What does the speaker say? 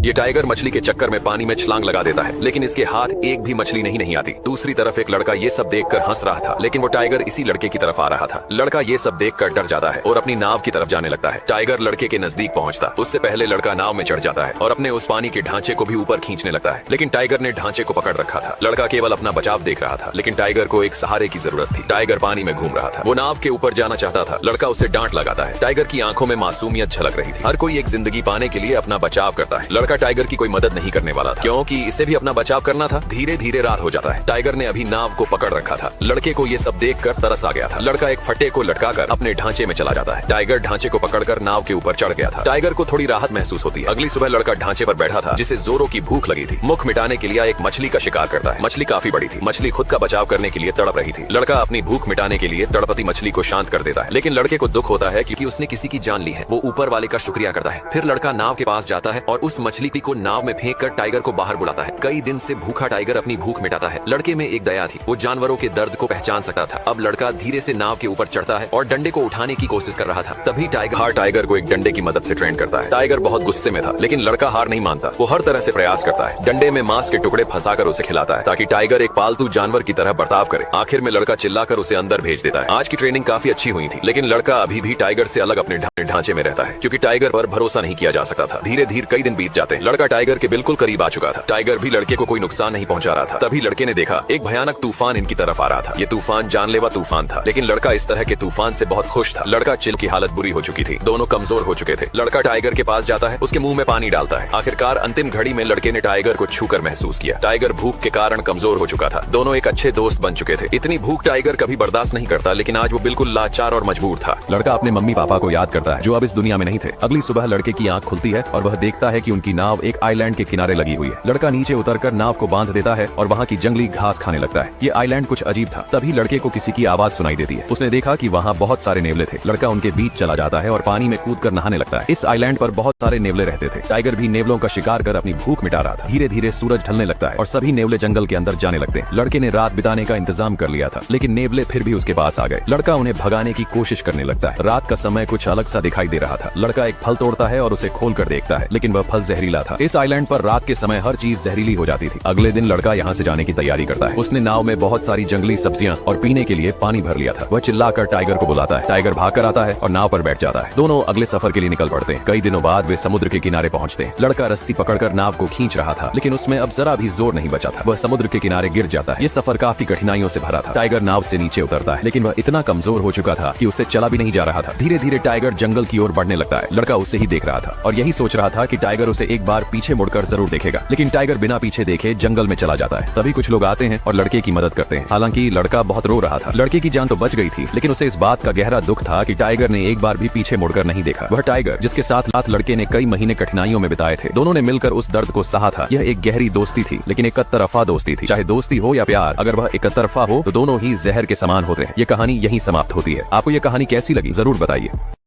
ये टाइगर मछली के चक्कर में पानी में छलांग लगा देता है, लेकिन इसके हाथ एक भी मछली नहीं आती। दूसरी तरफ एक लड़का ये सब देखकर हंस रहा था, लेकिन वो टाइगर इसी लड़के की तरफ आ रहा था। लड़का ये सब देखकर डर जाता है और अपनी नाव की तरफ जाने लगता है। टाइगर लड़के के नजदीक पहुंचता उससे पहले लड़का नाव में चढ़ जाता है और अपने उस पानी के ढांचे को भी ऊपर खींचने लगता है, लेकिन टाइगर ने ढांचे को पकड़ रखा था। लड़का केवल अपना बचाव देख रहा था, लेकिन टाइगर को एक सहारे की जरूरत थी। टाइगर पानी में घूम रहा था, वो नाव के ऊपर जाना चाहता था। लड़का उसे डांट लगाता है। टाइगर की आंखों में मासूमियत झलक रही थी। हर कोई एक जिंदगी पाने के लिए अपना बचाव करता है। लड़का टाइगर की कोई मदद नहीं करने वाला था, क्योंकि इसे भी अपना बचाव करना था। धीरे धीरे रात हो जाता है। टाइगर ने अभी नाव को पकड़ रखा था। लड़के को ये सब देखकर तरस आ गया था। लड़का एक फट्टे को लटकाकर अपने ढांचे में चला जाता है। टाइगर ढांचे को पकड़कर नाव के ऊपर चढ़ गया था। टाइगर को थोड़ी राहत महसूस होती है। अगली सुबह लड़का ढांचे पर बैठा था, जिसे जोरों की भूख लगी थी। मुख मिटाने के लिए एक मछली का शिकार करता है। मछली काफी बड़ी थी। मछली खुद का बचाव करने के लिए तड़प रही थी। लड़का अपनी भूख मिटाने के लिए तड़पती मछली को शांत कर देता है, लेकिन लड़के को दुख होता है क्योंकि उसने किसी की जान ली है। वो ऊपर वाले का शुक्रिया करता है। फिर लड़का नाव के पास जाता है और उस मछली को नाव में फेंक कर टाइगर को बाहर बुलाता है। कई दिन से भूखा टाइगर अपनी भूख मिटाता है। लड़के में एक दया थी, वो जानवरों के दर्द को पहचान सकता था। अब लड़का धीरे से नाव के ऊपर चढ़ता है और डंडे को उठाने की कोशिश कर रहा था। तभी टाइगर को एक डंडे की मदद से ट्रेन करता है। टाइगर बहुत गुस्से में था, लेकिन लड़का हार नहीं मानता। वो हर तरह से प्रयास करता है। डंडे में मांस के टुकड़े फंसाकर उसे खिलाता है, ताकि टाइगर एक पालतू जानवर की तरह बर्ताव करे। आखिर में लड़का चिल्लाकर उसे अंदर भेज देता है। आज की ट्रेनिंग काफी अच्छी हुई थी, लेकिन लड़का अभी भी टाइगर से अलग अपने ढांचे में रहता है, क्योंकि टाइगर पर भरोसा नहीं किया जा सकता था। धीरे धीरे कई दिन बीत जाते हैं। लड़का टाइगर के बिल्कुल करीब आ चुका था। टाइगर भी लड़के को कोई नुकसान नहीं पहुंचा रहा था। तभी लड़के ने देखा एक भयानक तूफान इनकी तरफ आ रहा था। ये तूफान जानलेवा तूफान था, लेकिन लड़का इस तरह के तूफान से बहुत खुश था। लड़का चिल की हालत बुरी हो चुकी थी। दोनों कमजोर हो चुके थे। लड़का टाइगर के पास जाता है, उसके मुंह में पानी डालता है। आखिरकार अंतिम घड़ी में लड़के ने टाइगर को छूकर महसूस किया। टाइगर भूख के कारण कमजोर हो चुका था। दोनों एक अच्छे दोस्त बन चुके थे। इतनी भूख टाइगर कभी बर्दाश्त नहीं करता, लेकिन आज वो बिल्कुल लाचार और मजबूर था। लड़का अपने मम्मी पापा को याद करता है, जो अब इस दुनिया में नहीं थे। अगली सुबह लड़के की आंख खुलती है और वह देखता है कि उनकी नाव एक आइलैंड के किनारे लगी हुई है। लड़का नीचे उतरकर नाव को बांध देता है और वहाँ की जंगली घास खाने लगता है। ये आइलैंड कुछ अजीब था। तभी लड़के को किसी की आवाज सुनाई देती है। उसने देखा कि वहाँ बहुत सारे नेवले थे। लड़का उनके बीच चला जाता है और पानी में कूदकर नहाने लगता है। इस आइलैंड पर बहुत सारे नेवले रहते थे। टाइगर भी नेवलों का शिकार कर अपनी भूख मिटा रहा था। धीरे धीरे सूरज ढलने लगता है और सभी नेवले जंगल के अंदर जाने लगते हैं। लड़के ने रात बिताने का इंतजाम कर लिया था, लेकिन नेवले फिर भी उसके पास आ गए। लड़का उन्हें भगाने की कोशिश करने लगता है। रात का समय कुछ अलग सा दिखाई दे रहा था। लड़का एक फल तोड़ता है और उसे खोल कर देखता है, लेकिन वह फल जहरीला था। इस आइलैंड पर रात के समय हर चीज जहरीली हो जाती थी। अगले दिन लड़का यहाँ से जाने की तैयारी करता है। उसने नाव में बहुत सारी जंगली सब्जियां और पीने के लिए पानी भर लिया था। वह चिल्लाकर टाइगर को बुलाता है। टाइगर भागकर आता है और नाव पर बैठ जाता है। दोनों अगले सफर के लिए निकल पड़ते हैं। कई दिनों बाद वे समुद्र के किनारे पहुंचते हैं। लड़का रस्सी पकड़कर नाव को खींच रहा था, लेकिन उसमें अब जरा भी जोर नहीं बचा था। वह समुद्र के किनारे गिर जाता है। ये सफर काफी कठिनाइयों से भरा था। टाइगर नाव से नीचे उतरता है, लेकिन वह इतना कमजोर हो चुका था कि उससे चला भी नहीं जा रहा था। धीरे धीरे टाइगर जंगल की ओर बढ़ने लगता है। लड़का उसे ही देख रहा था और यही सोच रहा था कि टाइगर उसे एक बार पीछे मुड़कर जरूर देखेगा, लेकिन टाइगर बिना पीछे देखे जंगल में चला जाता है। तभी कुछ लोग आते हैं और लड़के की मदद करते हैं। हालांकि लड़का बहुत रो रहा था। लड़के की जान तो बच गई थी, लेकिन उसे इस बात का गहरा दुख था कि टाइगर ने एक बार भी पीछे मुड़कर नहीं देखा। वह टाइगर जिसके साथ लड़के ने कई महीने कठिनाइयों में बिताए थे। दोनों ने मिलकर उस दर्द को सहा था। यह एक गहरी दोस्ती थी, लेकिन एक तरफा दोस्ती थी। चाहे दोस्ती हो या प्यार, अगर वह एक तरफा हो तो दोनों ही जहर के समान होते हैं। ये कहानी यहीं समाप्त होती है। आपको ये कहानी कैसी लगी जरूर बताइए।